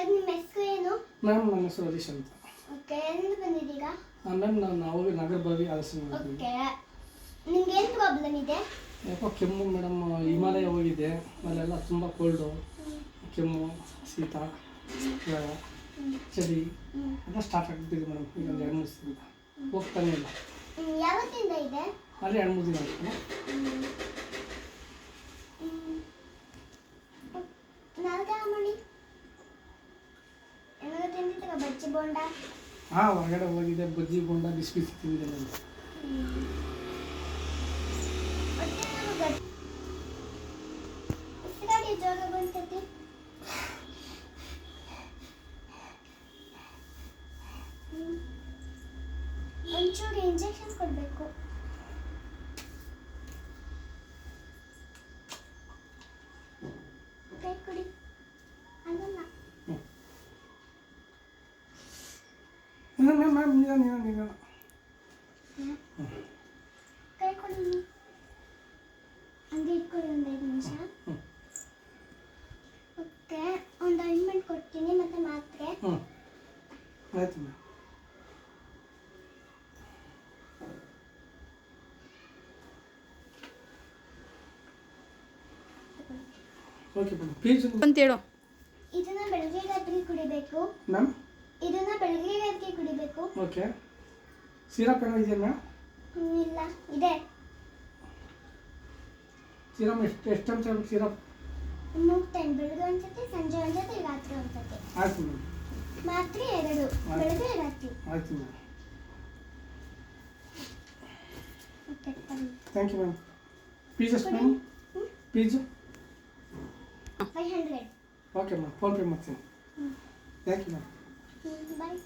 Sir ನಿಮ್ಮ ಹೆಸರು ಏನು? ಮ್ಯಾಮ್ ನನ್ನ ಹೆಸರು ಹರೀಶ್ ಅಂತ. ಓಕೆ, ಎಲ್ಲಿಂದ ಬಂದಿದ್ದೀರಾ? ಮ್ಯಾಮ್ ನಾನು ಅವಾಗ ನಾಗರಬಾವಿ ಹಾಸನ ಮಾಡಿದ್ದೀನಿ. ಓಕೆ, ನಿಮ್ಗೆ ಏನು ಪ್ರಾಬ್ಲಮ್ ಇದೆ? ಯಾಕೋ ಕೆಮ್ಮು ಮೇಡಮ್, ಹಿಮಾಲಯ ಹೋಗಿದೆ, ಅಲ್ಲೆಲ್ಲ ತುಂಬ ಕೋಲ್ಡು, ಕೆಮ್ಮು, ಶೀತ, ಜ್ವರ, ಚಳಿ ಎಲ್ಲ ಸ್ಟಾರ್ಟ್ ಆಗ್ಬಿಟ್ಟಿದೆ ಮೇಡಮ್. ಈಗ ಒಂದು 2-3 ದಿನದಿಂದ ಹೋಗ್ತಾನೆ ಇಲ್ಲ. ಯಾವತ್ತಿಂದ ಇದೆ? ಅಲ್ಲಿ 2-3 ದಿನ ಆಯ್ತು. ನಾಲ್ಕಾಮಣಿ ಏನಾದ್ರು ತಿಂದಿದ್ದೀರಾ? ಬಜ್ಜಿ ಬೋಂಡ? ಹಾಂ, ಹೊರಗಡೆ ಹೋಗಿದೆ, ಬಜ್ಜಿ ಬೋಂಡ ಬಿಸಿ ಬಿಸಿ ತಿಂದಿದೆ ನಾನು. ಉಸಿರಾಡಿ ಜೋಗ ಬಂತೈತಿ. ಒಂಚೂರು ಇಂಜೆಕ್ಷನ್ ಕೊಡಬೇಕು. ಕೈ ಕೊಡಿ. ಅದನ್ನ ಮ್ಯಾಮ್ ನೀನು ಕೈ ಕೊಡಿ. ಹಂಗೆ ಇಟ್ಕೊಳ್ಳಿ ಒಂದು 5 ನಿಮಿಷ. ಓಕೆ, ಒಂದು ಆಯಿಂಟ್ಮೆಂಟ್ ಕೊಡ್ತೀನಿ ಮತ್ತೆ ಮಾತ್ರೆ. ಆಯ್ತು ಮ್ಯಾಮ್. Okay ma'am. ಪ್ಲೀಸ್ ಅಂತ ಹೇಳು. ಇದನ್ನ ಬೆಳಗ್ಗೆ ರಾತ್ರಿ ಕುಡಿಬೇಕು ಮ್ಯಾಮ್. ಇದನ್ನ ಬೆಳಗ್ಗೆ ರಾತ್ರಿ ಕುಡಿಬೇಕು. ಓಕೆ. ಸಿರಪ್ ಏನೋ ಇದೆಯಾ ಮ್ಯಾಮ್? ಇಲ್ಲ, ಇದೆ. ಸಿರಪ್ ಎಷ್ಟು ಟೈಮ್ ತಗೋಬೇಕು ಸಿರಪ್? 3 ಟೈಮ್, ಬೆಳಗ್ಗೆ ಒಂದ್ಸತಿ, ಸಂಜೆ ಒಂದ್ಸತಿ, ರಾತ್ರಿ ಒಂದ್ಸತಿ. ಆಯ್ತು ಮ್ಯಾಮ್. ಮಾತ್ರೆ 2, ಬೆಳಗ್ಗೆ ರಾತ್ರಿ. ಆಯ್ತು ಮ್ಯಾಮ್. ಓಕೆ, ತಗೊಳ್ಳಿ. Thank you ma'am. ಫೀಸ್ ಎಷ್ಟು ma'am? Fees 500. Okay ma'am, PhonePe ಮಾಡ್ತೀನಿ. Thank you ma'am. ಬಾಯ್.